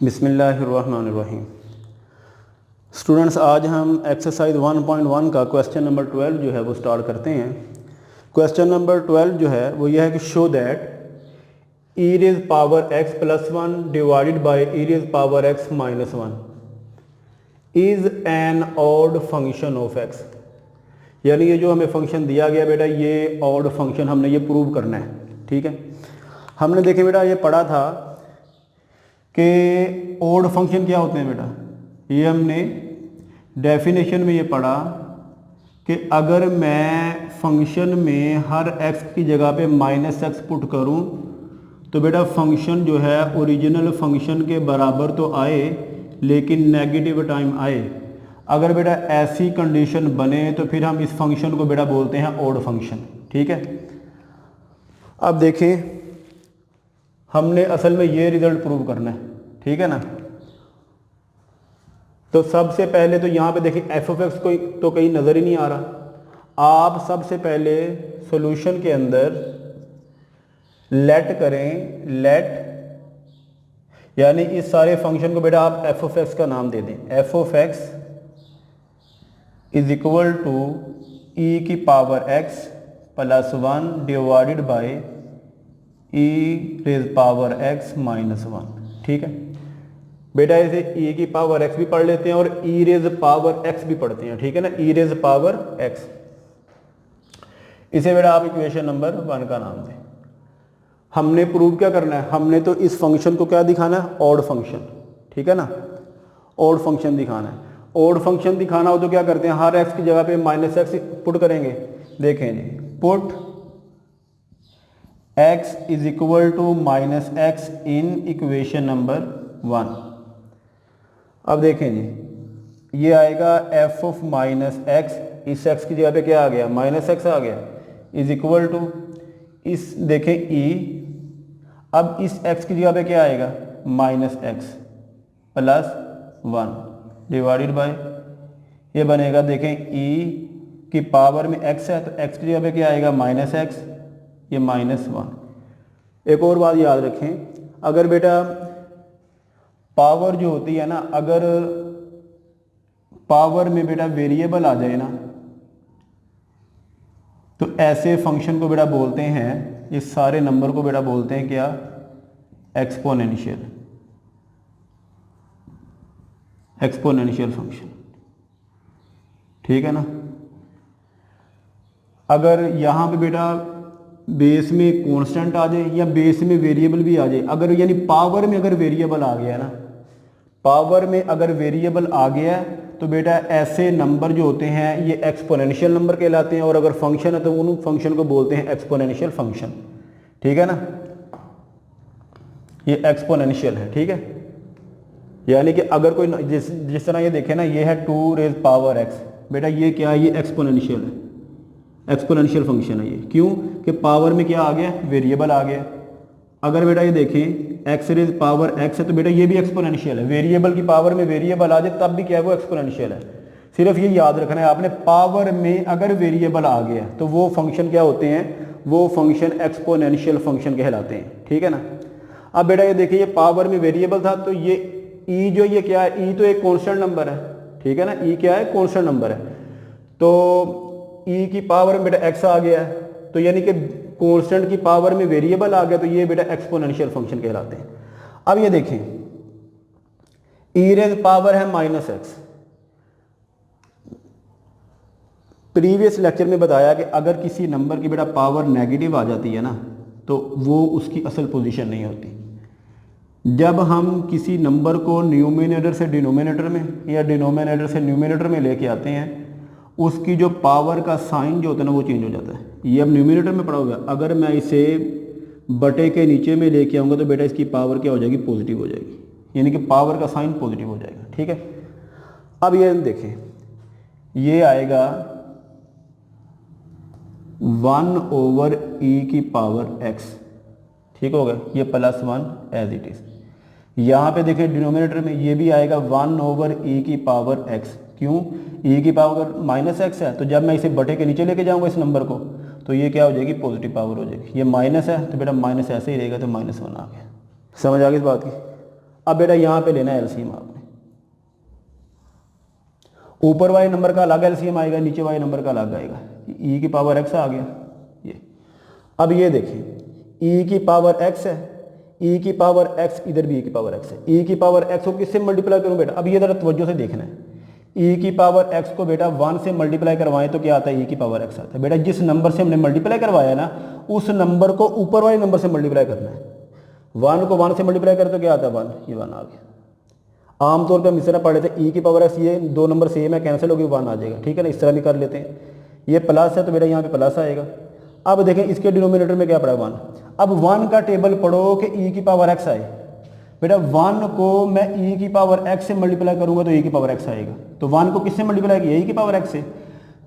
बिस्मिल्लाहिर्रहमानिर्रहीम। स्टूडेंट्स, आज हम एक्सरसाइज 1.1 का क्वेश्चन नंबर 12 जो है वो स्टार्ट करते हैं। क्वेश्चन नंबर 12 जो है वो यह है कि show that e rays power x plus 1 divided by e rays power x minus 1 is an odd function of x। यानी ये जो हमें फंक्शन दिया गया बेटा, ये ऑड फंक्शन हमने ये प्रूव करना है। ठीक है, हमने देखे बेटा ये पढ़ा था कि ऑड फंक्शन क्या होते हैं बेटा। ये हमने डेफिनेशन में ये पढ़ा कि अगर मैं फंक्शन में हर x की जगह पे माइनस एक्स पुट करूं तो बेटा फंक्शन जो है ओरिजिनल फंक्शन के बराबर तो आए लेकिन नेगेटिव टाइम आए। अगर बेटा ऐसी कंडीशन बने तो फिर हम इस फंक्शन को बेटा बोलते हैं ऑड फंक्शन। ठीक है, अब देखें हमने असल में ये रिजल्ट प्रूव करना है। ठीक है ना, तो सबसे पहले तो यहाँ पे देखिए एफ ऑफ एक्स को तो कहीं नज़र ही नहीं आ रहा। आप सबसे पहले सॉल्यूशन के अंदर लेट करें, लेट यानी इस सारे फंक्शन को बेटा आप एफ ऑफ एक्स का नाम दे दें। F of x is equal to e की power x plus 1 divided by e raise power x minus 1। ठीक है बेटा, इसे e की पावर x भी पढ़ लेते हैं और e रेज़ पावर x भी पढ़ते हैं। ठीक है ना, e रेज़ पावर x, इसे बेटा आप इक्वेशन नंबर 1 का नाम दें। हमने प्रूव क्या करना है, हमने तो इस फंक्शन को क्या दिखाना है, ऑड फंक्शन। ठीक है ना, ऑड फंक्शन दिखाना है। ऑड फंक्शन दिखाना हो तो क्या करते हैं, हर x की जगह पे माइनस एक्स पुट करेंगे। देखें जी, put x is equal to minus x in equation number 1। अब देखें जी, ये आएगा f ऑफ माइनस एक्स, इस x की जगह पे क्या आ गया, माइनस एक्स आ गया, इज इक्वल टू इस देखें e, अब इस x की जगह पे क्या आएगा, minus x plus 1 divided bye ये बनेगा। देखें e की पावर में x है तो x की जगह पे क्या आएगा, माइनस एक्स, ये माइनस 1। एक और बात याद रखें, अगर बेटा पावर जो होती है ना, अगर पावर में बेटा वेरिएबल आ जाए ना तो ऐसे फंक्शन को बेटा बोलते हैं, इस सारे नंबर को बेटा बोलते हैं क्या, एक्सपोनेंशियल, एक्सपोनेंशियल फंक्शन। ठीक है ना, अगर यहाँ पे बेटा बेस में कांस्टेंट आ जाए या बेस में वेरिएबल भी आ जाए, अगर यानी पावर में अगर वेरिएबल आ गया ना, पावर में अगर वेरिएबल आ गया तो बेटा ऐसे नंबर जो होते हैं ये एक्सपोनेंशियल नंबर कहलाते हैं, और अगर फंक्शन है तो उन फंक्शन को बोलते हैं एक्सपोनेंशियल फंक्शन। ठीक है ना, ये एक्सपोनेंशियल है। ठीक है, यानी कि अगर कोई जिस तरह ये देखे ना, ये है 2 रेज़ पावर एक्स, बेटा ये क्या है, ये एक्सपोनेंशियल है, एक्सपोनेंशियल फंक्शन है ये। क्यों कि पावर में क्या आ गया, वेरिएबल आ गया। अगर बेटा ये देखें एक्स रेज़ पावर एक्स है तो बेटा ये भी एक्सपोनेंशियल है, वेरिएबल की पावर में वेरिएबल आ जाए तब भी क्या है, वो एक्सपोनेंशियल है। सिर्फ ये याद रखना है आपने, पावर में अगर वेरिएबल आ गया तो वो फंक्शन क्या होते हैं, वो फंक्शन एक्सपोनेंशियल फंक्शन कहलाते हैं। ठीक है ना, अब बेटा ये देखिए ये पावर में वेरिएबल था तो ये ई जो ये क्या है, ई तो एक कॉन्स्टेंट नंबर है। ठीक है ना, ई क्या है, कॉन्स्टेंट नंबर है, तो ई की पावर में बेटा एक्स आ गया है, तो यानी कि कांस्टेंट की पावर में वेरिएबल आ गया तो ये बेटा एक्सपोनेंशियल फंक्शन कहलाते हैं। अब ये देखें ई रेज़ पावर है माइनस एक्स, प्रीवियस लेक्चर में बताया कि अगर किसी नंबर की बेटा पावर नेगेटिव आ जाती है ना तो वो उसकी असल पोजीशन नहीं होती। जब हम किसी नंबर को न्यूमिनेटर से डिनोमिनेटर में या डिनोमिनेटर से न्यूमिनेटर में लेके आते हैं, उसकी जो पावर का साइन जो होता है ना वो चेंज हो जाता है। ये अब न्यूमिनेटर में पढ़ा हुआ है, अगर मैं इसे बटे के नीचे में लेके आऊँगा तो बेटा इसकी पावर क्या हो जाएगी, पॉजिटिव हो जाएगी, यानी कि पावर का साइन पॉजिटिव हो जाएगा। ठीक है, अब ये देखें ये आएगा 1/e की पावर x। ठीक हो गया, ये प्लस 1 एज इट इज़। यहाँ पे देखें डिनोमिनेटर में ये भी आएगा 1/e की पावर x। क्यों, e की पावर माइनस एक्स है तो जब मैं इसे बटे के नीचे लेके जाऊंगा इस नंबर को तो ये क्या हो जाएगी, पॉजिटिव पावर हो जाएगी। ये माइनस है तो बेटा माइनस ऐसे ही रहेगा, तो -1 आ गया। समझ आ गई इस बात की। अब बेटा यहाँ पे लेना है एलसीएम आपने, ऊपर वाले नंबर का अलग एलसीएम आएगा, नीचे वाले नंबर का अलग आएगा। ई की पावर एक्स आ गया ये। अब ये देखें ई की पावर एक्स है, ई की पावर एक्स, इधर भी ई की पावर एक्स है। ई की पावर एक्स को किससे मल्टीप्लाई करूँ बेटा? अब ये ज़रा तवज्जो से देखना है। ई की पावर एक्स को बेटा 1 से मल्टीप्लाई करवाएं तो क्या आता है? ई की पावर एक्स आता है। बेटा जिस नंबर से हमने मल्टीप्लाई करवाया ना, उस नंबर को ऊपर वाले नंबर से मल्टीप्लाई करना है। 1 को 1 से मल्टीप्लाई करें तो क्या आता है? 1, ये 1 आ गया। आमतौर पर हम इस तरह पढ़ लेते हैं, ई की पावर एक्स, ये दो नंबर सेम है, कैंसिल होगी 1 आ जाएगा, ठीक है ना। इस तरह भी कर लेते हैं। ये प्लस है तो बेटा यहाँ पे प्लस आएगा। अब देखें इसके डिनोमिनेटर में क्या पड़ा? 1। अब 1 का टेबल पढ़ो कि ई की पावर एक्स आए। बेटा 1 को मैं ई की पावर एक्स से मल्टीप्लाई करूंगा तो ई की पावर एक्स आएगा। तो 1 को किससे मल्टीप्लाई किया? ई की पावर एक्स से।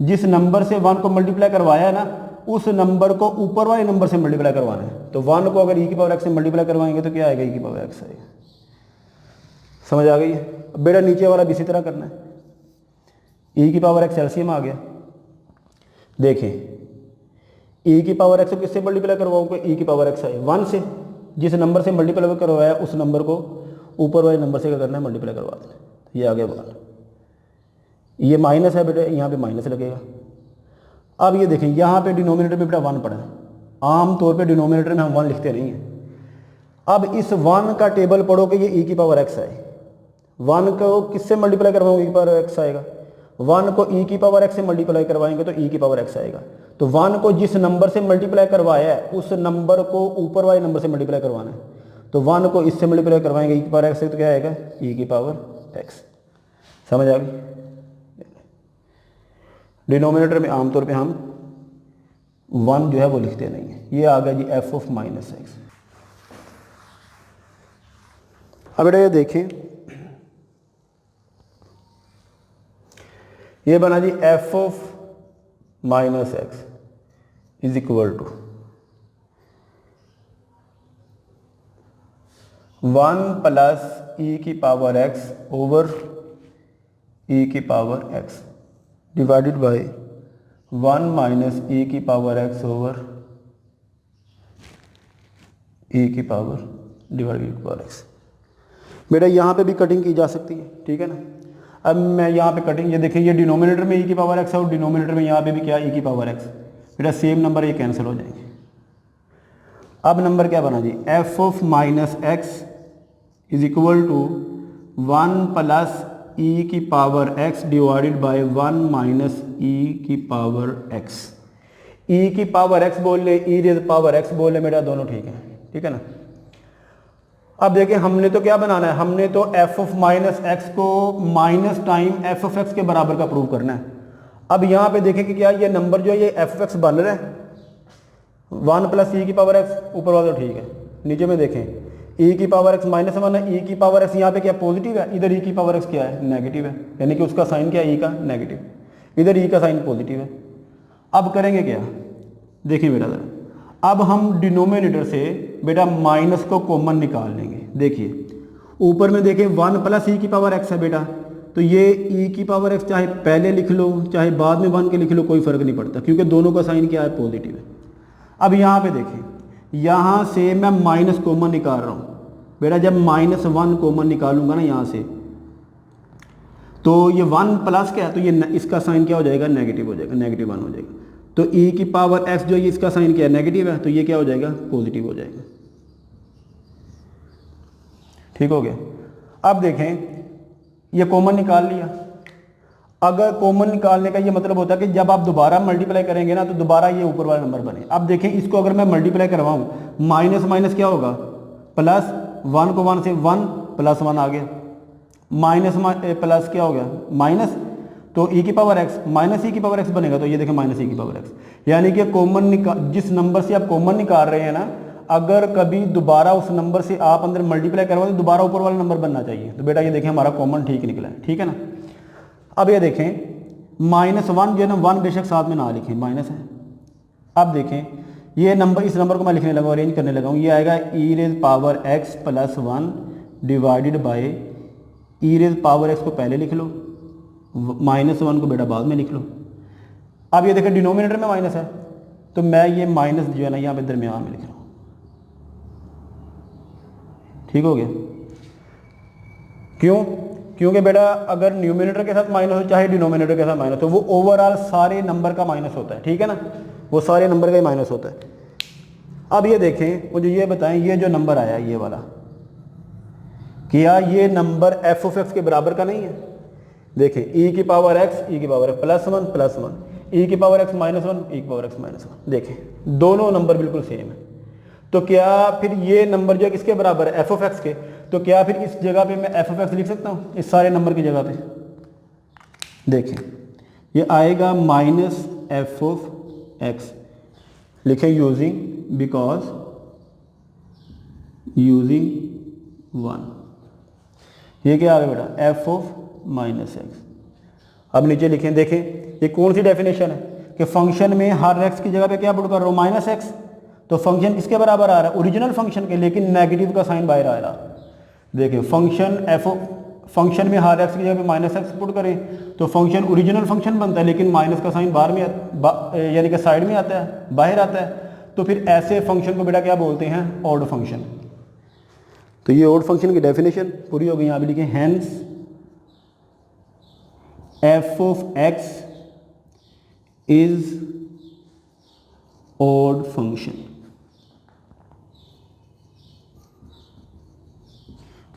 जिस नंबर से 1 को मल्टीप्लाई करवाया है ना, उस नंबर को ऊपर वाले नंबर से मल्टीप्लाई करवाना है। तो 1 को अगर ई की पावर एक्स से मल्टीप्लाई करवाएंगे तो क्या आएगा? ई की पावर एक्स आएगा। समझ आ गई है? बेटा नीचे वाला भी इसी तरह करना है। ई की पावर एक्स एलसीएम आ गया। देखें ई की पावर एक्स को किससे मल्टीप्लाई करवाऊंगा? ई की पावर एक्स आए 1 से। जिस नंबर से मल्टीप्लाई करवाया उस नंबर को ऊपर वाले नंबर से क्या करना है? मल्टीप्लाई करवा देना। ये आ गया 1। ये माइनस है बेटा, यहाँ पे माइनस लगेगा। अब ये देखें यहाँ पे डिनोमिनेटर में बेटा 1 पड़ा है। आम तौर पे डिनोमिनेटर में हम 1 लिखते नहीं हैं। अब इस 1 का टेबल पढ़ो कि ये ई की पावर एक्स आए। 1 को किससे मल्टीप्लाई करवाऊंगा? ई की पावर एक्स आएगा। 1 को ई की पावर एक्स से मल्टीप्लाई करवाएंगे तो ई की पावर एक्स आएगा। तो 1 को जिस नंबर से मल्टीप्लाई करवाया है उस नंबर को ऊपर वाले नंबर से मल्टीप्लाई करवाना है। तो 1 को इससे मल्टीप्लाई करवाएंगे ई की पावर एक्स से तो क्या आएगा? ई की पावर एक्स। समझ आ गई? डिनोमिनेटर में आमतौर पे हम 1 जो है वो लिखते नहीं है। ये आ गया जी एफ ऑफ माइनस एक्स। अब बेटा ये देखें, ये बना जी f of minus x is equal to 1 plus e की पावर एक्स ओवर ई की power x divided by 1 minus e की पावर एक्स ओवर ई की पावर डिवाइडेड बाय एक्स। बेटा यहाँ पे भी कटिंग की जा सकती है, ठीक है ना। अब मैं यहाँ पे कटिंग, ये देखिए ये डिनोमिनेटर में ई की पावर एक्स है और डिनोमिनेटर में यहाँ पे भी क्या ई की पावर एक्स। बेटा सेम नंबर ये कैंसिल हो जाएंगे। अब नंबर क्या बना जी? F of minus x is equal to 1 plus e की power x divided by 1 minus e की पावर एक्स। ई की पावर एक्स बोल ले, ई रेज़ पावर एक्स बोल ले, बेटा दोनों ठीक है, ठीक है ना। अब देखिए हमने तो क्या बनाना है? हमने तो एफ ऑफ माइनस एक्स को minus time F of x के बराबर का प्रूव करना है। अब यहाँ पे देखें कि क्या ये नंबर जो है ये एफ ऑफ एक्स बन रहा है। 1 प्लस ई की पावर एक्स ऊपर वाला तो ठीक है, नीचे में देखें ई की पावर एक्स माइनस 1 है। ई की पावर एक्स यहाँ पे क्या पॉजिटिव है, इधर ई की पावर एक्स क्या है? नेगेटिव है, यानी कि उसका साइन क्या है? ई का नेगेटिव, इधर ई का साइन पॉजिटिव है। अब करेंगे क्या? देखिए बेटा जरा, अब हम डिनोमिनेटर से बेटा माइनस को कॉमन निकाल लेंगे। देखिए ऊपर में देखिए 1 प्लस ई की पावर एक्स है बेटा, तो ये ई की पावर एक्स चाहे पहले लिख लो चाहे बाद में 1 के लिख लो, कोई फर्क नहीं पड़ता क्योंकि दोनों का साइन क्या है? पॉजिटिव है। अब यहाँ पे देखें, यहाँ से मैं माइनस कॉमन निकाल रहा हूँ बेटा। जब -1 कॉमन निकालूंगा ना यहाँ से, तो ये 1 प्लस क्या है, तो ये इसका साइन क्या हो जाएगा? नेगेटिव हो जाएगा, -1 हो जाएगा। तो ई की पावर एक्स जो ये इसका साइन क्या है? नेगेटिव है, तो ये क्या हो जाएगा? पॉजिटिव हो जाएगा। ठीक हो गया। अब देखें ये कॉमन निकाल लिया। अगर कॉमन निकालने का ये मतलब होता है कि जब आप दोबारा मल्टीप्लाई करेंगे ना तो दोबारा ये ऊपर वाला नंबर बने। अब देखें इसको अगर मैं मल्टीप्लाई करवाऊं, माइनस माइनस क्या होगा? प्लस, 1 को 1 से 1 प्लस 1 आ गया, माइनस प्लस क्या हो गया? माइनस, तो ई की पावर एक्स माइनस ई की पावर एक्स बनेगा। तो ये देखें माइनस ई की पावर एक्स, यानी कि कॉमन जिस नंबर से आप कॉमन निकाल रहे हैं ना, अगर कभी दोबारा उस नंबर से आप अंदर मल्टीप्लाई करवाओ तो दोबारा ऊपर वाला नंबर बनना चाहिए। तो बेटा ये देखें हमारा कॉमन ठीक निकला है, ठीक है ना। अब ये देखें -1 जो है ना, 1 बेशक साथ में ना लिखें, माइनस है। अब देखें ये नंबर, इस नंबर को मैं लिखने लगा, अरेंज करने लगा हूँ। ये आएगा e raise power x plus 1 divided by e raise power x को पहले लिख लो, -1 को बेटा बाद में लिख लो। अब ये देखें डिनोमिनेटर में माइनस है, तो मैं ये माइनस जो है ना यहाँ पे दरमियान में लिख रहा हूँ। ठीक हो गया। क्यों? क्योंकि बेटा अगर न्यूमिनेटर के साथ माइनस हो चाहे डिनोमिनेटर के साथ माइनस हो, वो ओवरऑल सारे नंबर का माइनस होता है, ठीक है ना, वो सारे नंबर का ही माइनस होता है। अब ये देखें, मुझे ये बताएं, ये जो नंबर आया ये वाला, क्या ये नंबर एफ ऑफ एक्स के बराबर का नहीं है? देखें ई की power x plus one plus one, e की power x minus one, e की पावर एक्स माइनस वन, देखें दोनों नंबर बिल्कुल सेम है। तो क्या फिर ये नंबर जो है किसके बराबर है? एफ ऑफ एक्स के। तो क्या फिर इस जगह पे मैं एफ ऑफ एक्स लिख सकता हूँ इस सारे नंबर की जगह पे? देखें ये आएगा माइनस एफ ऑफ एक्स, लिखें यूजिंग, बिकॉज यूजिंग वन। ये क्या आ गया बेटा? F of minus x. अब नीचे लिखें, देखें ये कौन सी डेफिनेशन है कि फंक्शन में हर एक्स की जगह पे क्या पुट कर रहा हूँ? Minus x. तो फंक्शन किसके बराबर आ रहा है? ओरिजिनल फंक्शन के, लेकिन नेगेटिव का साइन बाहर आ रहा है। देखिए फंक्शन में हर एक्स की जगह पे माइनस एक्स पुट करें तो फंक्शन ओरिजिनल फंक्शन बनता है, लेकिन माइनस का साइन बाहर में यानी कि साइड में आता है, बाहर आता है। तो फिर ऐसे फंक्शन को बेटा क्या बोलते हैं? Odd function. तो ये ऑड फंक्शन की डेफिनेशन पूरी हो गई। यहाँ भी लिखें hence f of x is odd function.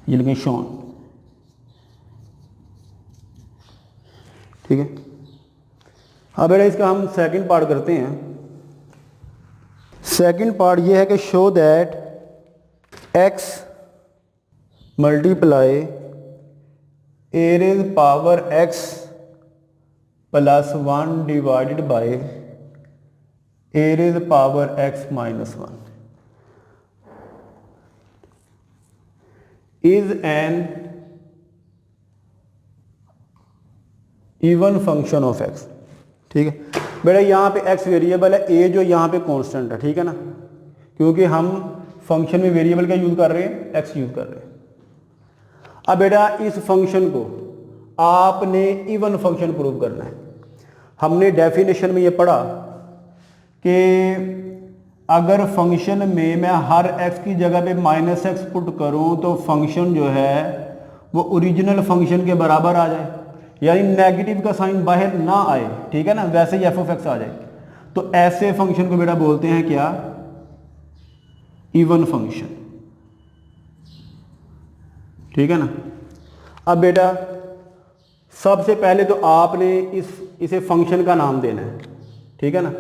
ये लिखें शॉन, ठीक है। अब बेटा इसका हम सेकंड पार्ट करते हैं। सेकंड पार्ट ये है कि show that x multiply A raise power x plus one divided by a raise power x minus one is an even function of x, ठीक है। बेटा यहाँ पे x वेरिएबल है, a जो यहाँ पे कांस्टेंट है, ठीक है ना, क्योंकि हम फंक्शन में वेरिएबल का यूज कर रहे हैं, x यूज कर रहे हैं। अब बेटा इस फंक्शन को आपने इवन फंक्शन प्रूव करना है। हमने डेफिनेशन में ये पढ़ा कि अगर फंक्शन में मैं हर x की जगह पे माइनस एक्स पुट करूं तो फंक्शन जो है वो ओरिजिनल फंक्शन के बराबर आ जाए, यानी नेगेटिव का साइन बाहर ना आए, ठीक है ना, वैसे ही एफ ऑफ एक्स आ जाए। तो ऐसे फंक्शन को बेटा बोलते हैं क्या? इवन फंक्शन, ठीक है ना। अब बेटा सबसे पहले तो आपने इसे फंक्शन का नाम देना है, ठीक है ना।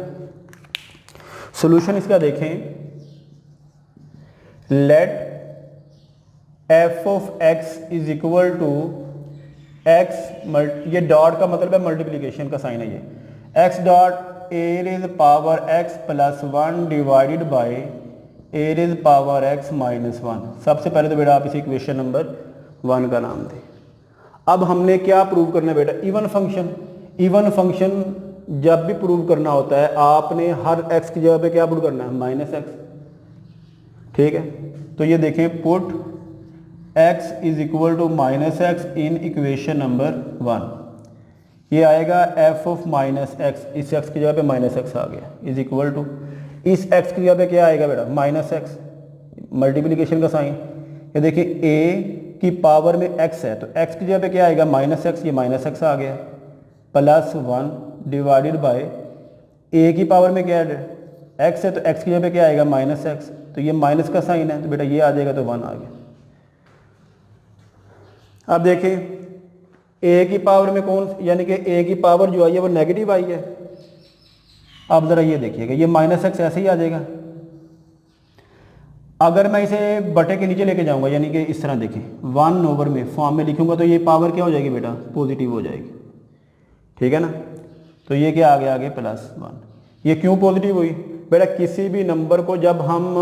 सॉल्यूशन इसका देखें, let f of x is equal to x, ये डॉट का मतलब है मल्टीप्लिकेशन का साइन है, ये x dot a raise power x plus one divided by a raise power x minus one. सबसे पहले तो बेटा आप इसे इक्वेशन नंबर वन का नाम दें। अब हमने क्या प्रूव करना है बेटा? Even function. इवन फंक्शन जब भी प्रूव करना होता है आपने हर एक्स की जगह पे क्या पुट करना है? माइनस एक्स, ठीक है। तो ये देखें, put x is equal to minus x in equation number one. ये आएगा f ऑफ माइनस एक्स, इस x की जगह पे माइनस एक्स आ गया, इज इक्वल टू इस x की जगह पे क्या आएगा बेटा? माइनस एक्स, मल्टीप्लिकेशन का साइन। ये देखिए a की पावर में x है तो x की जगह पे क्या आएगा? माइनस एक्स, ये माइनस एक्स आ गया, plus one divided bye a की पावर में क्या है? x है तो x की जगह पे क्या आएगा? माइनस एक्स, तो ये माइनस का साइन है तो बेटा ये आ जाएगा, तो वन आ गया। अब देखें a की पावर में कौन, यानी कि a की पावर जो आई है वो नेगेटिव आई है। अब ज़रा ये देखिएगा, ये माइनस एक्स ऐसे ही आ जाएगा। अगर मैं इसे बटे के नीचे लेके जाऊंगा, यानी कि इस तरह देखें, वन ओवर में फॉर्म में लिखूंगा तो ये पावर क्या हो जाएगी बेटा? पॉजिटिव हो जाएगी, ठीक है ना। तो ये क्या आ गया आगे? Plus one. ये क्यों पॉजिटिव हुई बेटा? किसी भी नंबर को जब हम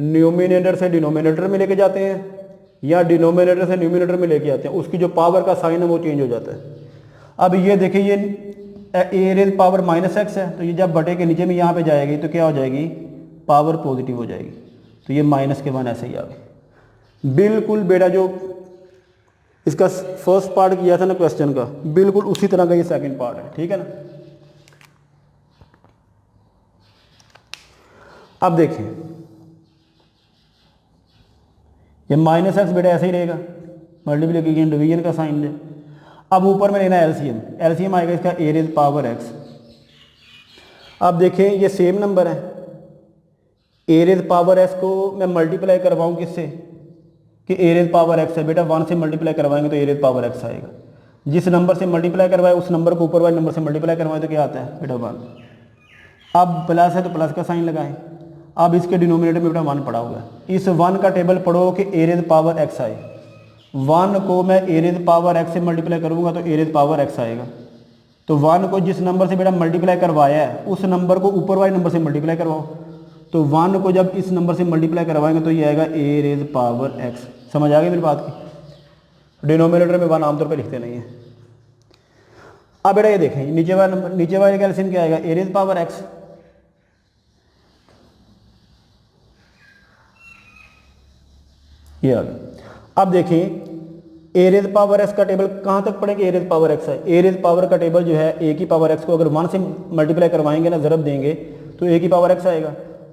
न्यूमिनेटर से डिनोमिनेटर में लेके जाते हैं या डिनोमिनेटर से न्यूमिनेटर में लेके आते हैं, उसकी जो पावर का साइन है वो चेंज हो जाता है। अब ये देखिए, ये ए रेज़ पावर माइनस एक्स है तो ये जब बटे के नीचे में यहाँ पे जाएगी तो क्या हो जाएगी? पावर पॉजिटिव हो जाएगी। तो ये माइनस के वन ऐसे ही आ गए। बिल्कुल बेटा जो इसका फर्स्ट पार्ट किया था ना क्वेश्चन का, बिल्कुल उसी तरह का ये सेकंड पार्ट है, ठीक है ना। अब देखिए ये माइनस एक्स बेटा ऐसे ही रहेगा, मल्टीप्लिकेशन डिवीजन का साइन ले। अब ऊपर में लेना एलसीएम, एलसीएम आएगा इसका ए रेज़ पावर एक्स। अब देखें ये सेम नंबर है, ए रेज़ पावर एक्स को मैं मल्टीप्लाई करवाऊँ किससे कि ए रेज़ पावर एक्स है, बेटा 1 से मल्टीप्लाई करवाएंगे तो ए रेज़ पावर एक्स आएगा। जिस नंबर से मल्टीप्लाई करवाए उस नंबर को ऊपर वाले नंबर से मल्टीप्लाई करवाए तो क्या आता है बेटा 1। अब प्लस है तो प्लस का साइन लगाएं। अब इसके डिनोमिनेटर में बेटा 1 पड़ा हुआ है, इस 1 का टेबल पढ़ो कि ए रेज़ पावर एक्स आए। 1 को मैं ए रेज़ पावर एक्स से मल्टीप्लाई करूँगा तो ए रेज़ पावर एक्स आएगा। तो 1 को जिस नंबर से बेटा मल्टीप्लाई करवाया है उस नंबर को ऊपर वाले नंबर से मल्टीप्लाई करवाओ। तो 1 को जब इस नंबर से मल्टीप्लाई करवाएंगे तो ये आएगा ए रेज़ पावर एक्स। समझ आ गई मेरी बात की? डिनोमिनेटर में 1 आमतौर पर लिखते नहीं है। अब बेटा ये देखें नीचे वाला नंबर, नीचे वाले का एलसीएम क्या आएगा ए रेज़ पावर एक्स। ये आ गया। अब देखें ए रेज़ पावर एक्स का टेबल कहाँ तक पढ़ेंगे, ए रेज़ पावर एक्स है। ए रेज़ पावर का टेबल जो है ए की पावर एक्स को अगर 1 से मल्टीप्लाई करवाएंगे ना, ज़रब देंगे तो ए की पावर एक्स आएगा।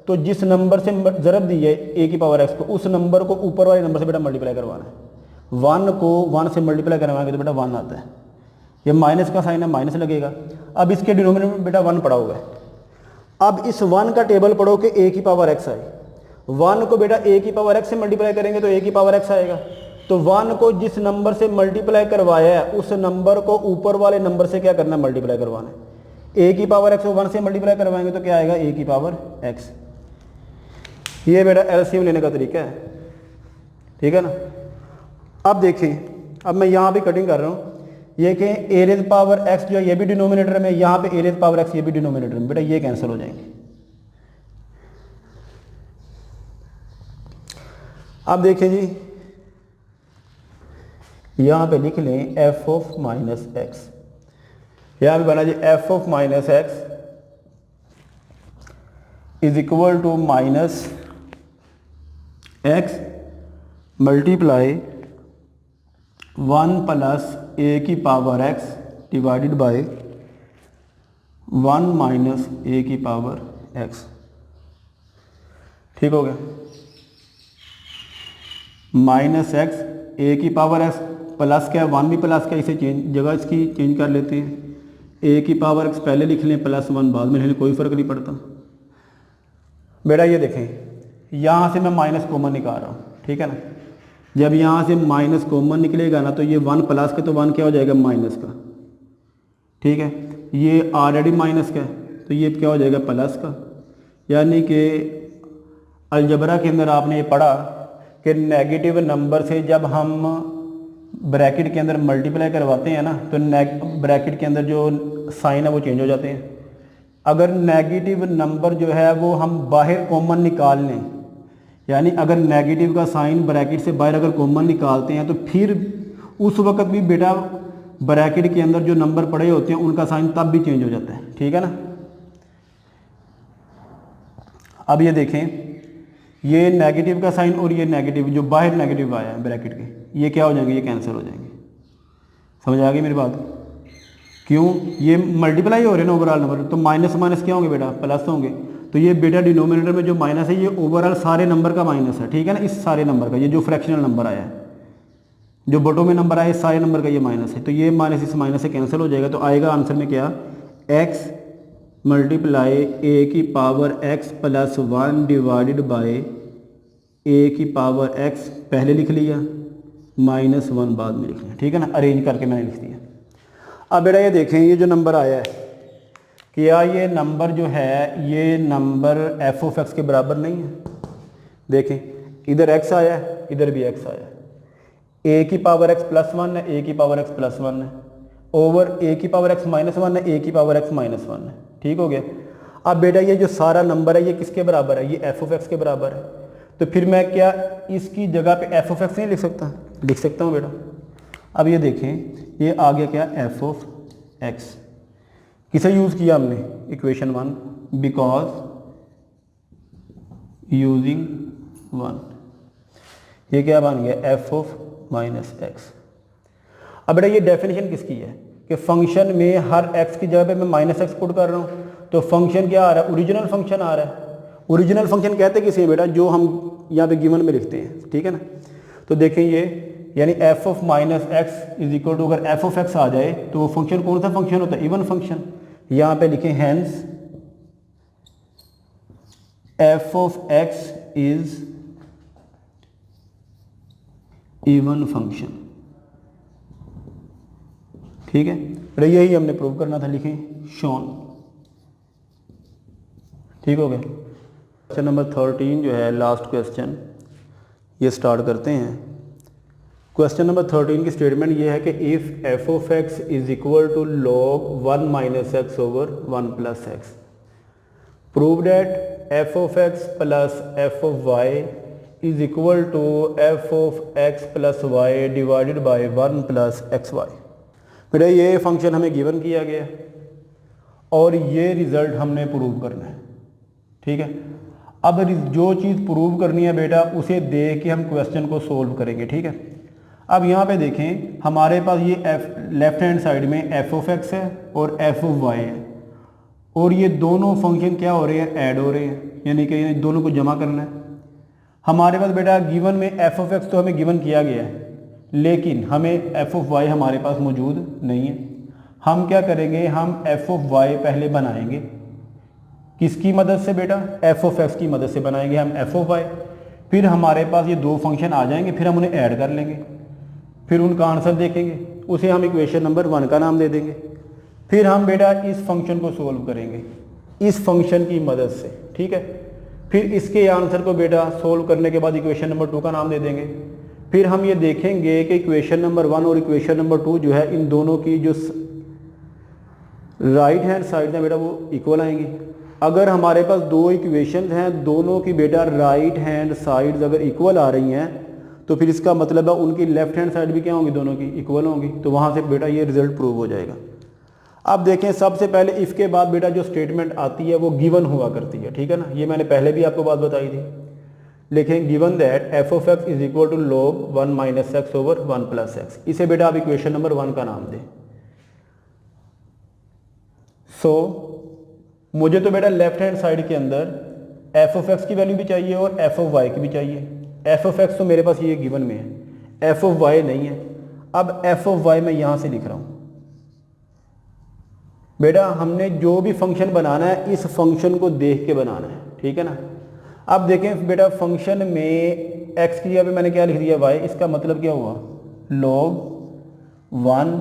तो जिस नंबर से ज़रब दी है ए की पावर एक्स को उस नंबर को ऊपर वाले नंबर से बेटा मल्टीप्लाई करवाना है। 1 को 1 से मल्टीप्लाई करवाएंगे तो बेटा 1 आता है। ये माइनस का साइन है, माइनस लगेगा। अब इसके डिनोमिनेटर में बेटा 1 पड़ा हुआ है। अब इस 1 का टेबल पढ़ो कि ए की पावर एक्स आए। 1 को बेटा ए की पावर एक्स से मल्टीप्लाई करेंगे तो ए की पावर एक्स आएगा। तो 1 को जिस नंबर से मल्टीप्लाई करवाया है उस नंबर को ऊपर वाले नंबर से क्या करना है, मल्टीप्लाई करवाना है। ए की पावर एक्स को 1 से मल्टीप्लाई करवाएंगे तो क्या आएगा ए की पावर एक्स। ये बेटा एलसीएम लेने का तरीका है, ठीक है ना। अब देखें, अब मैं यहाँ भी कटिंग कर रहा हूँ। ये कि ए रेज़ पावर एक्स जो है ये भी डिनोमिनेटर में, यहाँ पे ए रेज़ पावर एक्स ये भी डिनोमिनेटर में, बेटा ये कैंसिल हो जाएंगे। अब देखें जी, यहाँ पे लिख लें एफ ऑफ माइनस एक्स। यहाँ पे बना जी f of minus x is equal to minus x multiply 1 plus e की power x divided by 1 minus e की पावर एक्स। ठीक हो गया। माइनस एक्स ए की पावर एक्स प्लस क्या है, 1 भी प्लस क्या, इसे चेंज जगह इसकी चेंज कर लेते हैं। ए की पावर एक्स पहले लिख लें, प्लस 1 बाद में लिख लें, कोई फ़र्क नहीं पड़ता। बेटा ये देखें यहाँ से मैं माइनस कॉमन निकाल रहा हूँ, ठीक है ना। जब यहाँ से माइनस कॉमन निकलेगा ना तो ये 1 प्लस का तो 1 क्या हो जाएगा माइनस का, ठीक है। ये ऑलरेडी माइनस का है तो ये क्या हो जाएगा प्लस का। यानी कि अलजबरा के अंदर आपने ये पढ़ा कि नेगेटिव नंबर से जब हम ब्रैकेट के अंदर मल्टीप्लाई करवाते हैं ना तो ब्रैकेट के अंदर जो साइन है वो चेंज हो जाते हैं। अगर नेगेटिव नंबर जो है वो हम बाहर कॉमन निकाल लें, यानी अगर नेगेटिव का साइन ब्रैकेट से बाहर अगर कॉमन निकालते हैं तो फिर उस वक्त भी बेटा ब्रैकेट के अंदर जो नंबर पड़े होते हैं उनका साइन तब भी चेंज हो जाता है, ठीक है ना। अब ये देखें, ये नेगेटिव का साइन और ये नेगेटिव जो बाहर नेगेटिव आया है ब्रैकेट के, ये क्या हो जाएंगे, ये कैंसिल हो जाएंगे। समझ आ गई मेरी बात? क्यों? ये मल्टीप्लाई हो रहे हैं ना ओवरऑल नंबर, तो माइनस माइनस क्या होंगे बेटा, प्लस होंगे। तो ये बेटा डिनोमिनेटर में जो माइनस है ये ओवरऑल सारे नंबर का माइनस है, ठीक है ना। इस सारे नंबर का, ये जो फ्रैक्शनल नंबर आया है, जो बटों में नंबर आया, सारे नंबर का ये माइनस है। तो ये माइनस इस माइनस से कैंसिल हो जाएगा। तो आएगा आंसर में क्या, एक्स मल्टीप्लाई ए की power x plus 1 divided by e की पावर एक्स पहले लिख लिया, माइनस 1 बाद में लिख लिया, ठीक है ना। अरेंज करके मैंने लिख दिया। अब बेटा ये देखें, ये जो नंबर आया है, क्या ये नंबर जो है ये नंबर एफ ऑफ एक्स के बराबर नहीं है? देखें, इधर एक्स आया है, इधर भी एक्स आया है। ए की पावर एक्स प्लस 1 है, ए की पावर एक्स प्लस 1 है, ओवर ए की पावर एक्स माइनस 1 है, ए की पावर एक्स माइनस 1 है, ठीक हो गया। अब बेटा ये जो सारा नंबर है ये किसके बराबर है, ये एफ ऑफ एक्स के बराबर है। तो फिर मैं क्या इसकी जगह पे एफ ऑफ एक्स नहीं लिख सकता? लिख सकता हूँ बेटा। अब ये देखें, ये आ गया क्या, एफ ऑफ एक्स। किसे यूज़ किया हमने, इक्वेशन 1, बिकॉज यूजिंग 1। ये क्या बन गया, एफ ऑफ माइनस एक्स। अब बेटा ये डेफिनेशन किसकी है कि फंक्शन में हर एक्स की जगह पे मैं माइनस एक्स पुट कर रहा हूँ, तो फंक्शन क्या आ रहा है, ओरिजिनल फंक्शन आ रहा है। ओरिजिनल फंक्शन कहते किसे बेटा, जो हम यहाँ पे गिवन में लिखते हैं, ठीक है ना। तो देखें, ये यानी f of minus x is equal to, अगर एफ ऑफ एक्स आ जाए तो वो फंक्शन कौन सा फंक्शन होता है? Even function. यहाँ पे लिखें hence f of x is even function. ठीक है, तो यही हमने प्रूव करना था, लिखें शॉन। ठीक हो गया। क्वेश्चन नंबर 13 जो है लास्ट क्वेश्चन, ये स्टार्ट करते हैं। क्वेश्चन नंबर 13 की स्टेटमेंट ये है कि if f of x is equal to log 1 minus x over 1 plus x, prove that f of x plus f of y is equal to f of x plus y divided by 1 plus x y. बेटा ये function हमें given किया गया और ये result हमने prove करना है। ठीक है, अब जो चीज़ प्रूव करनी है बेटा उसे देख के हम क्वेश्चन को सोल्व करेंगे। ठीक है, अब यहाँ पे देखें हमारे पास ये लेफ्ट हैंड साइड में एफ ऑफ एक्स है और एफ ऑफ वाई है, और ये दोनों फंक्शन क्या हो रहे हैं? ऐड हो रहे हैं, यानी कि इन दोनों को जमा करना है। हमारे पास बेटा गिवन में एफ ऑफ एक्स तो हमें गिवन किया गया है, लेकिन हमें एफ ऑफ वाई हमारे पास मौजूद नहीं है। हम क्या करेंगे? हम एफ ऑफ वाई पहले बनाएंगे। किसकी मदद से बेटा? एफ ऑफ एक्स की मदद से बनाएंगे हम एफ ऑफ वाई। फिर हमारे पास ये दो फंक्शन आ जाएंगे, फिर हम उन्हें ऐड कर लेंगे, फिर उनका आंसर देखेंगे, उसे हम इक्वेशन नंबर 1 का नाम दे देंगे। फिर हम बेटा इस फंक्शन को सोल्व करेंगे इस फंक्शन की मदद से। ठीक है, फिर इसके आंसर को बेटा सोल्व करने के बाद इक्वेशन नंबर 2 का नाम दे देंगे। फिर हम ये देखेंगे कि इक्वेशन नंबर 1 और इक्वेशन नंबर 2 जो है इन दोनों की जो राइट हैंड साइड है बेटा वो इक्वल आएंगी। अगर हमारे पास दो इक्वेशन हैं, दोनों की बेटा राइट हैंड साइड्स अगर इक्वल आ रही हैं तो फिर इसका मतलब है उनकी लेफ्ट हैंड साइड भी क्या होंगी? दोनों की इक्वल होंगी। तो वहाँ से बेटा ये रिजल्ट प्रूव हो जाएगा। अब देखें सबसे पहले इसके बाद बेटा जो स्टेटमेंट आती है वो गिवन हुआ करती है। ठीक है ना, ये मैंने पहले भी आपको बात बताई थी। लिखें given that f of x is equal to log 1 minus x over 1 plus x. इसे बेटा आप इक्वेशन नंबर 1 का नाम दें। मुझे तो बेटा लेफ्ट हैंड साइड के अंदर एफ ऑफ एक्स की वैल्यू भी चाहिए और एफ ऑफ वाई की भी चाहिए। एफ ऑफ एक्स तो मेरे पास ये गिवन में है, एफ ऑफ वाई नहीं है। अब एफ ऑफ वाई मैं यहां से लिख रहा हूं। बेटा हमने जो भी फंक्शन बनाना है इस फंक्शन को देख के बनाना है। ठीक है ना, अब देखें बेटा फंक्शन में x की जगह पे मैंने क्या लिख दिया? y। इसका मतलब क्या हुआ? log 1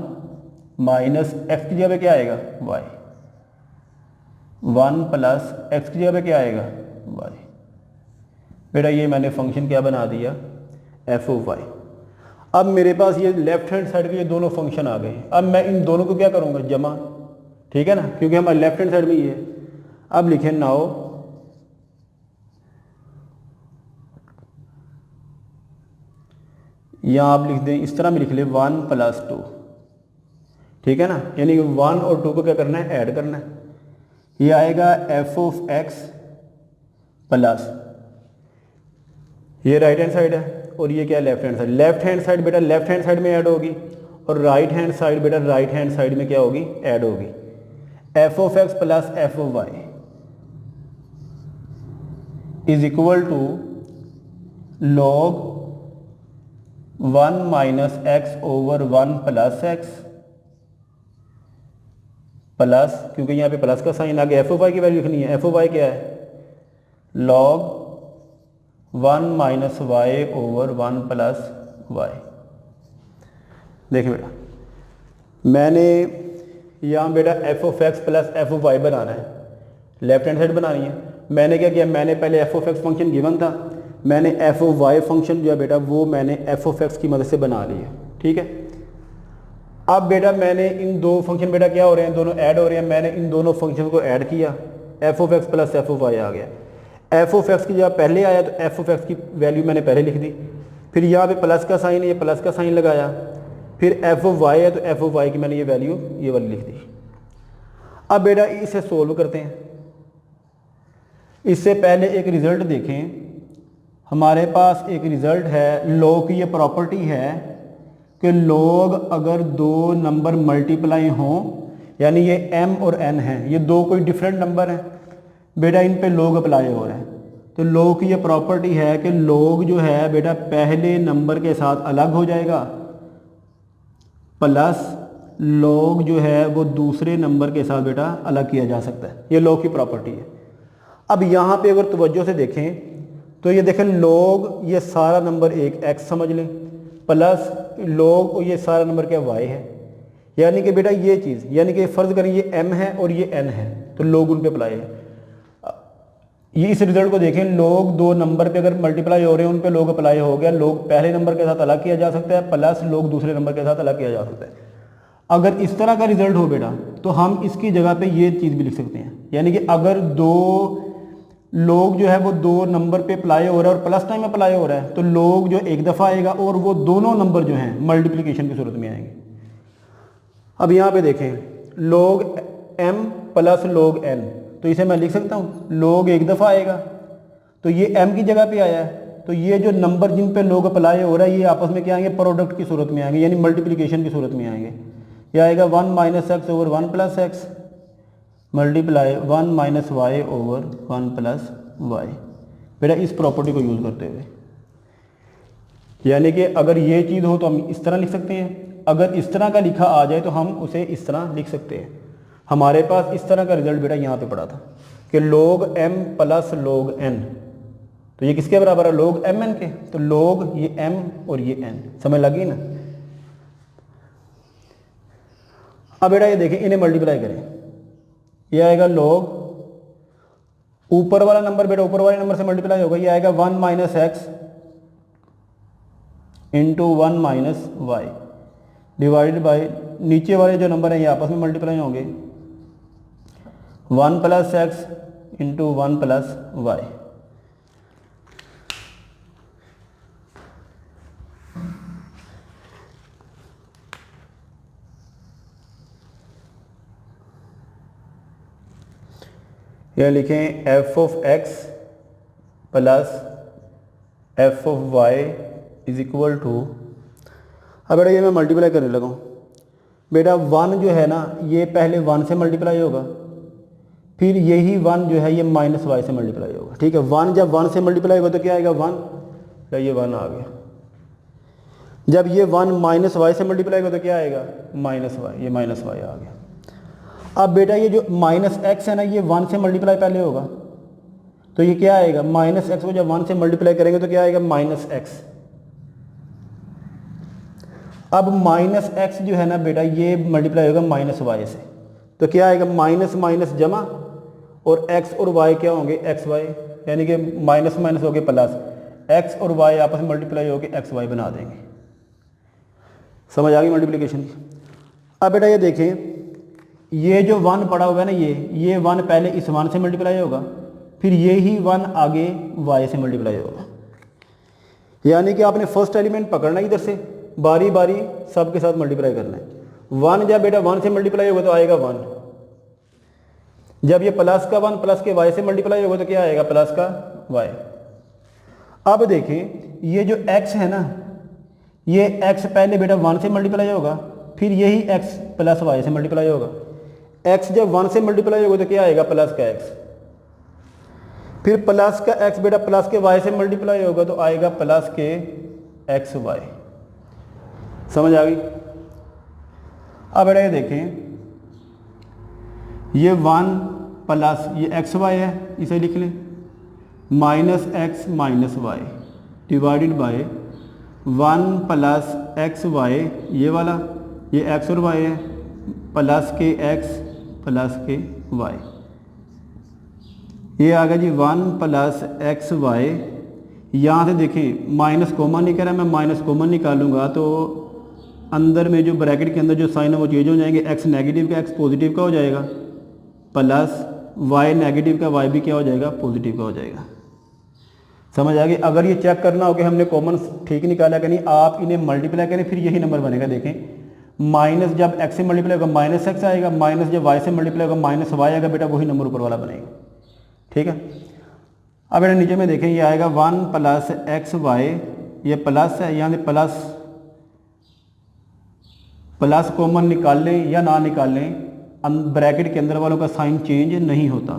माइनस एक्स की जगह पे क्या आएगा? y। 1 प्लस एक्स की जगह पे क्या आएगा? y। बेटा ये मैंने फंक्शन क्या बना दिया? F of y. अब मेरे पास ये लेफ्ट हैंड साइड के ये दोनों फंक्शन आ गए। अब मैं इन दोनों को क्या करूँगा? जमा। ठीक है ना, क्योंकि हमारे लेफ्ट हैंड साइड में ये है। अब लिखें नाउ यहाँ आप लिख दें, इस तरह में लिख ले 1 प्लस 2। ठीक है ना, यानी 1 और 2 को क्या करना है? ऐड करना है। ये आएगा एफ ऑफ एक्स प्लस ये राइट हैंड साइड है और ये क्या? Left hand side. Left hand side बेटा लेफ्ट हैंड साइड में ऐड होगी और राइट हैंड साइड बेटा राइट हैंड साइड में क्या होगी? ऐड होगी। F of x plus f of y is equal to log 1 minus x over 1 plus x plus, क्योंकि यहाँ पे प्लस का साइन आ गया, एफ ऑफ वाई की वैल्यू लिखनी है। एफ ऑफ वाई क्या है? Log 1 minus y over 1 plus y. देखिए बेटा मैंने यहाँ बेटा f of x plus f of y बनाना है, लेफ्ट हैंड साइड बनानी है। मैंने क्या किया? मैंने पहले F of x function given था, मैंने एफ ऑफ वाई फंक्शन जो है बेटा वो मैंने एफ ऑफ एक्स की मदद से बना लिया। ठीक है, अब बेटा मैंने इन दो फंक्शन बेटा क्या हो रहे हैं? दोनों ऐड हो रहे हैं। मैंने इन दोनों फंक्शन को ऐड किया, f of x plus f of y आ गया। एफ ऑफ एक्स की जब पहले आया तो एफ ऑफ एक्स की वैल्यू मैंने पहले लिख दी, फिर यहाँ पे प्लस का साइन है, ये प्लस का साइन लगाया, फिर एफ ऑफ वाई है तो एफ ऑफ वाई की मैंने ये वैल्यू ये वाली लिख दी। अब बेटा इसे सोल्व करते हैं। इससे पहले एक रिजल्ट देखें, हमारे पास एक रिजल्ट है, लॉग की ये प्रॉपर्टी है कि लॉग अगर दो नंबर मल्टीप्लाई हों, यानी ये m और n हैं, ये दो कोई डिफरेंट नंबर हैं बेटा, इन पे लॉग अप्लाई हो रहे हैं, तो log की ये प्रॉपर्टी है कि log जो है बेटा पहले नंबर के साथ अलग हो जाएगा प्लस log जो है वो दूसरे नंबर के साथ बेटा अलग किया जा सकता है। ये log की प्रॉपर्टी है। अब यहाँ पे अगर तवज्जो से देखें तो ये देखें log ये सारा नंबर एक x समझ लें प्लस log ये सारा नंबर क्या y है, यानी कि बेटा ये चीज़, यानी कि फ़र्ज़ करें ये m है और ये n है तो log उन पे अप्लाई है। ये इस रिजल्ट को देखें, log दो नंबर पे अगर मल्टीप्लाई हो रहे हैं उन पे log अप्लाई हो गया, log पहले नंबर के साथ अलग किया जा सकता है प्लस log दूसरे नंबर के साथ अलग किया जा सकता है। अगर इस तरह का रिजल्ट हो बेटा तो हम इसकी जगह पे ये चीज़ भी लिख सकते हैं, यानी कि अगर दो log जो है वो दो नंबर पे अप्लाई हो रहा है और प्लस टाइम अप्लाई हो रहा है तो log जो एक दफ़ा आएगा और वो दोनों नंबर जो हैं मल्टीप्लिकेशन की सूरत में आएंगे। अब यहाँ पे देखें log m plus log n, तो इसे मैं लिख सकता हूँ log एक दफ़ा आएगा तो ये m की जगह पे आया है, तो ये जो नंबर जिन पे log अप्लाई हो रहा है ये आपस में क्या आएंगे, प्रोडक्ट की सूरत में आएंगे, यानी मल्टीप्लिकेशन की सूरत में आएंगे। यह आएगा 1 minus x over 1 plus x multiply 1 minus y over 1 plus y, बेटा इस प्रॉपर्टी को यूज़ करते हुए। यानी कि अगर ये चीज़ हो तो हम इस तरह लिख सकते हैं, अगर इस तरह का लिखा आ जाए तो हम उसे इस तरह लिख सकते हैं। हमारे पास इस तरह का रिजल्ट बेटा यहाँ पे पड़ा था कि log m plus log n, तो ये किसके बराबर है, log m n के, तो log ये m और ये n, समझ लगी ना। अब बेटा ये देखें इन्हें मल्टीप्लाई करें, ये आएगा log ऊपर वाला नंबर बेटा ऊपर वाले नंबर से मल्टीप्लाई होगा, ये आएगा 1 minus x into 1 minus y divided by नीचे वाले जो नंबर हैं ये आपस में मल्टीप्लाई होंगे 1 plus x into 1 plus y. यह लिखें f of x plus f of y is equal to, अब बेटा ये मैं मल्टीप्लाई करने लगा हूँ बेटा 1 जो है ना ये पहले 1 से मल्टीप्लाई होगा, फिर यही 1 जो है ये माइनस वाई से मल्टीप्लाई होगा, ठीक है। 1 जब 1 से मल्टीप्लाई होगा तो क्या आएगा 1, तो ये 1 आ गया। जब ये 1 माइनस वाई से मल्टीप्लाई होगा तो क्या आएगा माइनस वाई, ये माइनस वाई आ गया। अब बेटा ये जो माइनस एक्स है ना ये 1 से मल्टीप्लाई पहले होगा तो ये क्या आएगा, माइनस एक्स को जब 1 से मल्टीप्लाई करेंगे तो क्या आएगा माइनस एक्स। अब माइनस एक्स जो है ना बेटा ये मल्टीप्लाई होगा माइनस वाई से, तो क्या आएगा माइनस माइनस जमा और x और y क्या होंगे एक्स वाई, यानी कि माइनस माइनस हो गए प्लस, x और y आपस में मल्टीप्लाई होकर एक्स वाई बना देंगे। समझ आ गई मल्टीप्लिकेशन की। अब बेटा ये देखें ये जो 1 पड़ा हुआ है ना ये 1 पहले इस 1 से मल्टीप्लाई होगा, फिर ये ही 1 आगे y से मल्टीप्लाई होगा, यानी कि आपने फर्स्ट एलिमेंट पकड़ना इधर से बारी बारी सब के साथ मल्टीप्लाई करना है। 1 जब बेटा 1 से मल्टीप्लाई होगा तो आएगा 1, जब ये प्लस का 1 प्लस के y से मल्टीप्लाई होगा तो क्या आएगा प्लस का y। अब देखें ये जो x है ना ये x पहले बेटा 1 से मल्टीप्लाई होगा, फिर यही x प्लस y से मल्टीप्लाई होगा। x जब 1 से मल्टीप्लाई होगा तो क्या आएगा प्लस का x, फिर प्लस का x बेटा प्लस के y से मल्टीप्लाई होगा तो आएगा प्लस के एक्स वाई। समझ आ गई। अब बेटा ये देखें ये 1 प्लस ये एक्स वाई है, इसे लिख लें minus x minus y divided by 1 plus x y, ये वाला ये एक्स और वाई है प्लस के एक्स प्लस के वाई, ये आ गया जी 1 प्लस एक्स वाई। यहाँ से देखें माइनस कॉमन नहीं कह रहा, मैं माइनस कॉमन निकालूंगा तो अंदर में जो ब्रैकेट के अंदर जो साइन है वो चेंज हो जाएंगे, एक्स नेगेटिव का एक्स पॉजिटिव का हो जाएगा प्लस वाई नेगेटिव का वाई भी क्या हो जाएगा पॉजिटिव का हो जाएगा। समझ आ गई। अगर ये चेक करना हो कि हमने कॉमन ठीक निकाला कि नहीं, आप इन्हें मल्टीप्लाई करें फिर यही नंबर बनेगा। देखें माइनस जब एक्स से मल्टीप्लाई होगा माइनस एक्स आएगा, माइनस जब वाई से मल्टीप्लाई होगा माइनस वाई आएगा, बेटा वही नंबर ऊपर वाला बनेगा। ठीक है। अब बेटा नीचे में देखें ये आएगा 1 प्लस एक्स वाई, ये प्लस है यहाँ से प्लस कॉमन निकाल लें या ना निकाल लें, ब्रैकेट के अंदर वालों का साइन चेंज नहीं होता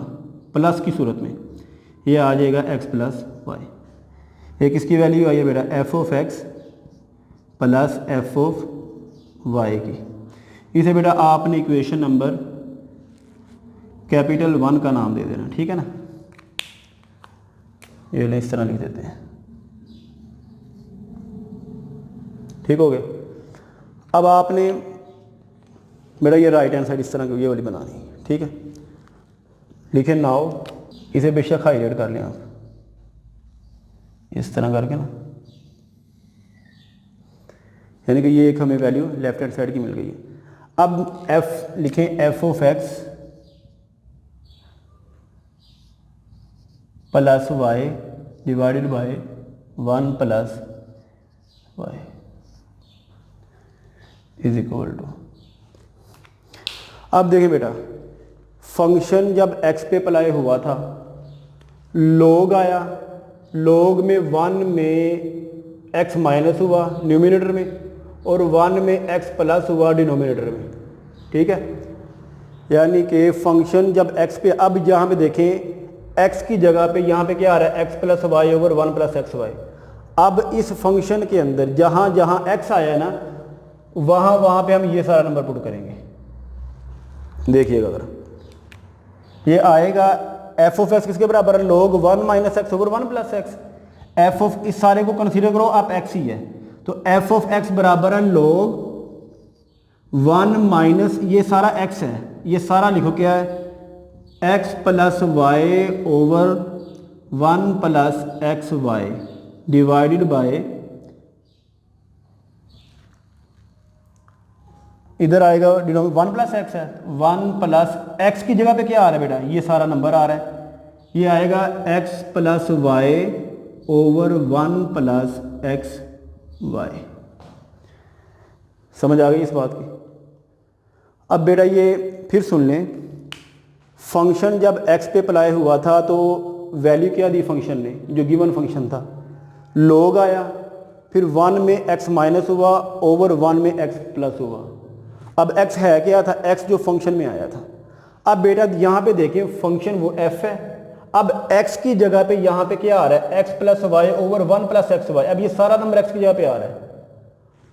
प्लस की सूरत में। ये आ जाएगा x प्लस वाई। ये किसकी वैल्यू आई है बेटा, f of x plus f of y की। इसे बेटा आपने इक्वेशन नंबर कैपिटल 1 का नाम दे देना, ठीक है ना। ये ले इस तरह लिख देते हैं, ठीक हो गया। अब आपने बेटा ये राइट हैंड साइड इस तरह की ये वाली बनानी है, ठीक है। लिखे नाउ, इसे बेशक हाईलाइट कर लें आप इस तरह करके ना, यानी कि ये एक हमें वैल्यू लेफ्ट हैंड साइड की मिल गई है। अब f लिखें, f of x plus y divided by 1 plus y is equal to. अब देखें बेटा, फंक्शन जब x पे अप्लाई हुआ था, log आया, log में 1 में x माइनस हुआ न्यूमिनेटर में और 1 में x प्लस हुआ डिनोमिनेटर में, ठीक है। यानी कि फंक्शन जब x पे, अब यहाँ पे देखें x की जगह पे यहाँ पे क्या आ रहा है, x plus y over 1 plus x y. अब इस फंक्शन के अंदर जहाँ जहाँ x आया है ना, वहाँ वहाँ पे हम ये सारा नंबर पुट करेंगे। देखिएगा अगर ये आएगा एफ ऑफ एक्स किसके बराबर है, log 1 minus x over 1 plus x. F of, इस सारे को कंसीडर करो आप x ही है, तो एफ ऑफ एक्स बराबर है log 1 माइनस, ये सारा x है, ये सारा लिखो क्या है, x plus y over 1 plus x y divided by, इधर आएगा डिनोमिनेटर 1 प्लस एक्स है, 1 प्लस एक्स की जगह पे क्या आ रहा है बेटा, ये सारा नंबर आ रहा है, ये आएगा x plus y over 1 plus x y. समझ आ गई इस बात की। अब बेटा ये फिर सुन लें, फंक्शन जब x पे अप्लाई हुआ था तो वैल्यू क्या दी फंक्शन ने, जो गिवन फंक्शन था, log आया, फिर 1 में x माइनस हुआ ओवर 1 में x प्लस हुआ। अब x है क्या था, x जो फंक्शन में आया था। अब बेटा यहाँ पे देखें फंक्शन वो f है, अब x की जगह पे यहाँ पे क्या आ रहा है, x plus y over 1 plus x y. अब ये सारा नंबर x की जगह पे आ रहा है।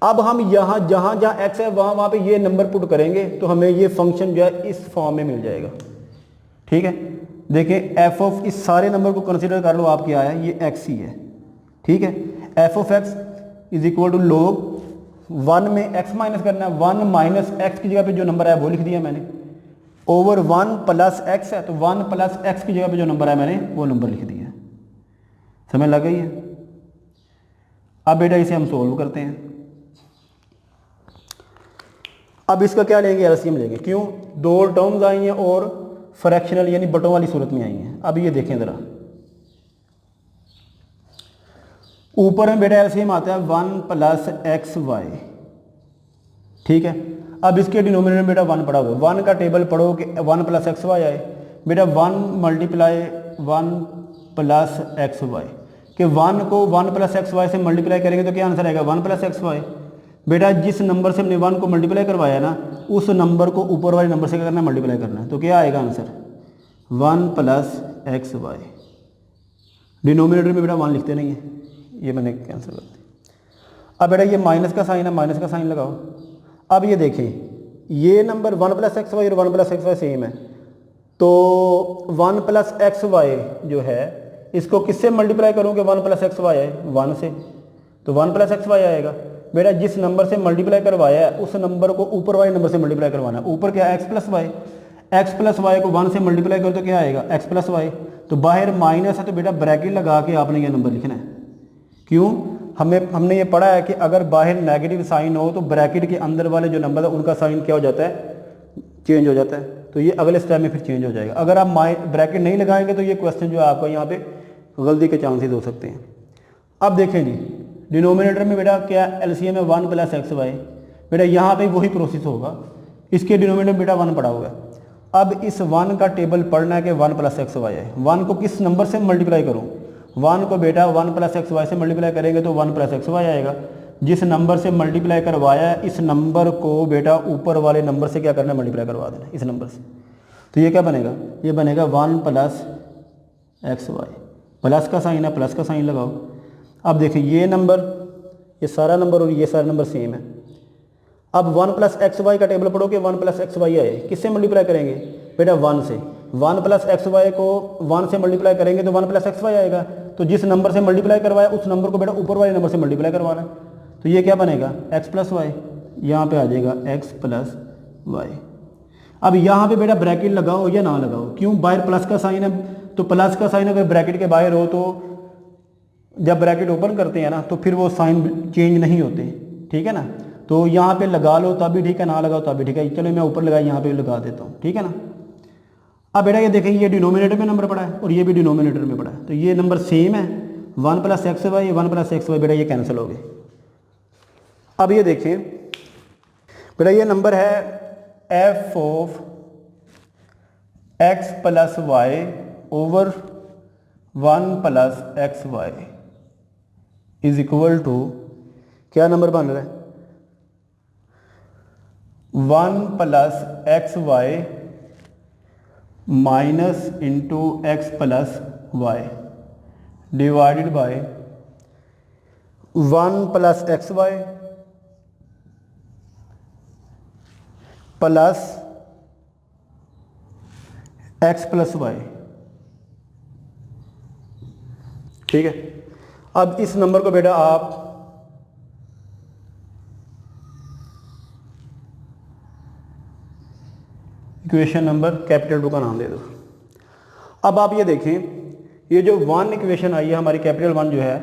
अब हम यहाँ जहाँ जहाँ x है वहाँ वहाँ पे ये नंबर पुट करेंगे तो हमें ये फंक्शन जो है इस फॉर्म में मिल जाएगा, ठीक है। देखें एफ ऑफ, इस सारे नंबर को कंसिडर कर लो, आप क्या है, ये x ही है, ठीक है। F of x is equal to log 1 में x माइनस करना है, 1 माइनस एक्स की जगह पे जो नंबर है वो लिख दिया मैंने, ओवर 1 प्लस एक्स है तो 1 प्लस एक्स की जगह पे जो नंबर है मैंने वो नंबर लिख दिया। समझ लग गई है। अब बेटा इसे हम सोल्व करते हैं। अब इसका क्या लेंगे, एलसीएम लेंगे, क्यों, दो टर्म्स आई हैं और फ्रैक्शनल यानी बटों वाली सूरत में आई हैं। अब ये देखें ज़रा, ऊपर में बेटा एलसीएम आता है 1 प्लस एक्स वाई, ठीक है। अब इसके डिनोमिनेटर में बेटा 1 पड़ा हुआ है, 1 का टेबल पढ़ो कि 1 प्लस एक्स वाई आए, बेटा 1 मल्टीप्लाई 1 प्लस एक्स वाई, कि 1 को 1 प्लस एक्स वाई से मल्टीप्लाई करेंगे तो क्या आंसर आएगा, 1 प्लस एक्स वाई। बेटा जिस नंबर से हमने 1 को मल्टीप्लाई करवाया ना, उस नंबर को ऊपर वाले नंबर से क्या करना है, मल्टीप्लाई करना है, तो क्या आएगा answer 1 plus x y. Denominator में बेटा 1 लिखते नहीं है, ये मैंने कैंसिल कर दिया। अब बेटा ये माइनस का साइन है, माइनस का साइन लगाओ। अब ये देखें, ये नंबर 1 प्लस एक्स वाई और 1 प्लस एक्स वाई सेम है, तो 1 प्लस एक्स वाई जो है इसको किससे मल्टीप्लाई करूँगे, 1 प्लस एक्स वाई है 1 से, तो 1 प्लस एक्स वाई आएगा। बेटा जिस नंबर से मल्टीप्लाई करवाया है उस नंबर को ऊपर वाले नंबर से मल्टीप्लाई करवाना है। ऊपर क्या है, x plus y, x plus y को 1 से मल्टीप्लाई करो तो क्या आएगा, एक्स प्लस वाई। तो बाहर माइनस है तो बेटा ब्रैकेट लगा के आपने ये नंबर लिखना है। क्यों, हमने ये पढ़ा है कि अगर बाहर नेगेटिव साइन हो तो ब्रैकेट के अंदर वाले जो नंबर है उनका साइन क्या हो जाता है, चेंज हो जाता है। तो ये अगले स्टेप में फिर चेंज हो जाएगा। अगर आप ब्रैकेट नहीं लगाएंगे तो ये क्वेश्चन जो है आपका यहाँ पे गलती के चांसेस हो सकते हैं। अब देखें जी, डिनोमिनेटर में बेटा क्या एलसीएम है 1 प्लस एक्स वाई, बेटा यहाँ पे वही प्रोसेस होगा। इसके डिनोमिनेटर में बेटा 1 पड़ा हुआ है। अब इस 1 का टेबल पढ़ना है कि 1 प्लस एक्स वाई है। 1 को किस नंबर से मल्टीप्लाई करूँ, 1 को बेटा 1 प्लस एक्स वाई से मल्टीप्लाई करेंगे तो 1 प्लस एक्स वाई आएगा। जिस नंबर से मल्टीप्लाई करवाया है इस नंबर को बेटा ऊपर वाले नंबर से क्या करना है, मल्टीप्लाई करवा देना इस नंबर से। तो ये क्या बनेगा, ये बनेगा 1 प्लस एक्स वाई, प्लस का साइन है प्लस का साइन लगाओ। अब देखिए ये नंबर, ये सारा नंबर और ये सारा नंबर सेम है। अब 1 प्लस एक्स वाई का टेबल पढ़ोगे 1 प्लस एक्स वाई आए, किससे मल्टीप्लाई करेंगे बेटा 1 से। 1 प्लस एक्स वाई को 1 से मल्टीप्लाई करेंगे तो 1 प्लस एक्स वाई आएगा। तो जिस नंबर से मल्टीप्लाई करवाया उस नंबर को बेटा ऊपर वाले नंबर से मल्टीप्लाई करवाना है। तो ये क्या बनेगा एक्स प्लस वाई, यहाँ पे आ जाएगा एक्स प्लस वाई। अब यहाँ पे बेटा ब्रैकेट लगाओ या ना लगाओ, क्यों, बाहर प्लस का साइन है तो प्लस का साइन अगर ब्रैकेट के बाहर हो तो जब ब्रैकेट ओपन करते हैं ना तो फिर वो साइन चेंज नहीं होते, ठीक है ना। तो यहाँ पे लगा लो तब भी ठीक है, ना लगाओ तब भी ठीक है। चलो मैं ऊपर लगा यहाँ पे लगा देता हूँ, ठीक है ना। अब बेटा ये देखें ये डिनोमिनेटर में नंबर पड़ा है और ये भी डिनोमिनेटर में पड़ा है, तो ये नंबर सेम है 1 plus x y 1 plus x y, बेटा ये कैंसिल हो गए। अब ये देखें बेटा ये नंबर है f of x plus y over 1 plus x y is equal to, क्या नंबर बन रहा है 1 plus x y minus into x plus y divided by 1 plus x y plus x plus y, ठीक है। अब इस number को बेटा आप इक्वेशन नंबर कैपिटल 2 का नाम दे दो। अब आप ये देखें ये जो 1 इक्वेशन आई है हमारी कैपिटल 1 जो है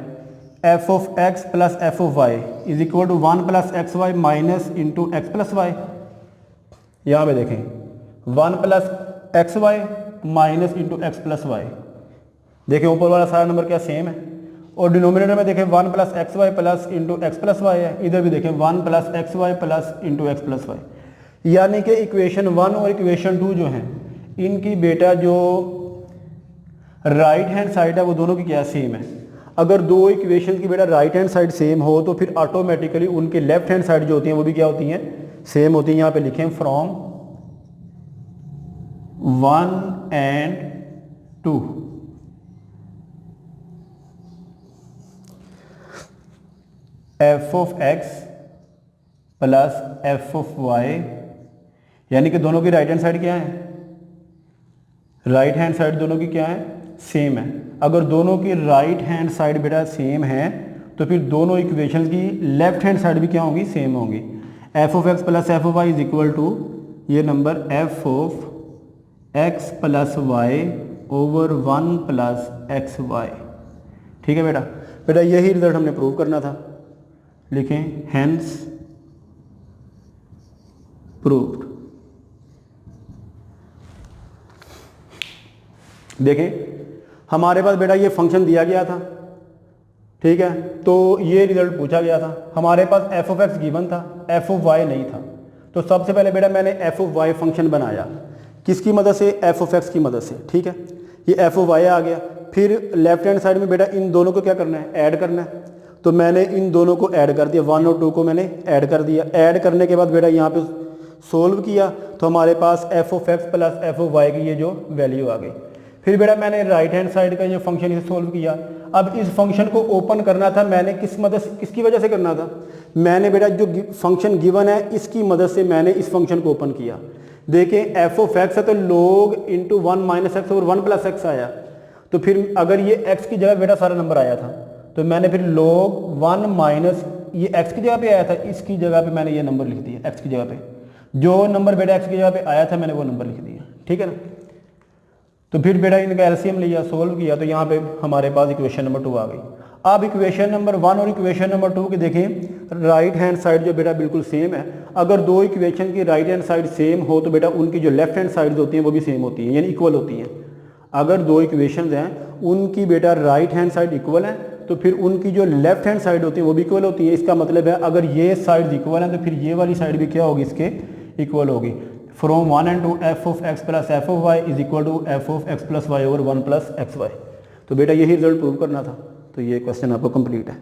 f of x plus f of y is equal to 1 plus x y minus into x plus y. यहाँ पे देखें 1 plus x y minus into x plus y, देखें ऊपर वाला सारा नंबर क्या सेम है। और डिनोमिनेटर में देखें 1 plus x y plus into x plus y है, इधर भी देखें 1 plus x y plus into x plus y. यानी कि इक्वेशन 1 और इक्वेशन 2 जो हैं इनकी बेटा जो राइट हैंड साइड है वो दोनों की क्या सेम है। अगर दो इक्वेशन की बेटा राइट हैंड साइड सेम हो तो फिर ऑटोमेटिकली उनके लेफ्ट हैंड साइड जो होती हैं वो भी क्या होती हैं, सेम होती हैं। यहाँ पे लिखें from 1 and 2। F of x plus f of y, यानी कि दोनों की राइट हैंड साइड क्या है, राइट हैंड साइड दोनों की क्या है, सेम है। अगर दोनों की राइट हैंड साइड बेटा सेम है तो फिर दोनों इक्वेशंस की लेफ्ट हैंड साइड भी क्या होंगी, सेम होंगी। F of x plus f of y is equal to ये number f of x plus y over 1 plus x y, ठीक है बेटा। बेटा यही रिजल्ट हमने प्रूव करना था, लिखें हैंस प्रूव्ड। देखें हमारे पास बेटा ये फंक्शन दिया गया था, ठीक है, तो ये रिजल्ट पूछा गया था। हमारे पास एफ ऑफ एक्स गिवन था, एफ ऑफ वाई नहीं था। तो सबसे पहले बेटा मैंने एफ ऑफ वाई फंक्शन बनाया, किसकी मदद से, एफ ऑफ एक्स की मदद से, ठीक है। ये एफ ऑफ वाई आ गया। फिर लेफ्ट हैंड साइड में बेटा इन दोनों को क्या करना है, ऐड करना है। तो मैंने इन दोनों को ऐड कर दिया, 1 और 2 को मैंने ऐड कर दिया। ऐड करने के बाद बेटा यहाँ पे सोल्व किया तो हमारे पास f of x plus f of y की ये जो वैल्यू आ गई। फिर बेटा मैंने राइट हैंड साइड का ये फंक्शन इसे सोल्व किया। अब इस फंक्शन को ओपन करना था, मैंने किसकी वजह से करना था, मैंने बेटा जो फंक्शन गिवन है इसकी मदद से मैंने इस फंक्शन को ओपन किया। देखिए एफ ऑफ एक्स है तो log इंटू 1 माइनस एक्स और 1 प्लस एक्स आया। तो फिर अगर ये एक्स की जगह बेटा सारा नंबर आया था तो मैंने फिर log 1 माइनस ये एक्स की जगह पे आया था, इसकी जगह पे मैंने ये नंबर लिख दिया। एक्स की जगह पे जो नंबर बेटा एक्स की जगह पे आया था मैंने वो नंबर लिख दिया, ठीक है ना। तो फिर बेटा इनका एलसीएम लिया, सोल्व किया तो यहाँ पे हमारे पास इक्वेशन नंबर 2 आ गई। अब इक्वेशन नंबर 1 और इक्वेशन नंबर 2 की देखें राइट हैंड साइड जो बेटा बिल्कुल सेम है। अगर दो इक्वेशन की राइट हैंड साइड सेम हो तो बेटा उनकी जो लेफ्ट हैंड साइड्स होती हैं वो भी सेम होती हैं, यानी इक्वल होती हैं। अगर दो इक्वेशंस हैं उनकी बेटा राइट हैंड साइड इक्वल है तो फिर उनकी जो लेफ्ट हैंड साइड होती है वो भी इक्वल होती है। इसका मतलब है अगर ये साइड इक्वल है तो फिर ये वाली साइड भी क्या होगी, इसके इक्वल होगी। From 1 and 2 f of x plus f of y is equal to f of x plus y over 1 plus x y. तो बेटा यही रिजल्ट प्रूव करना था। तो ये क्वेश्चन आपको कंप्लीट है।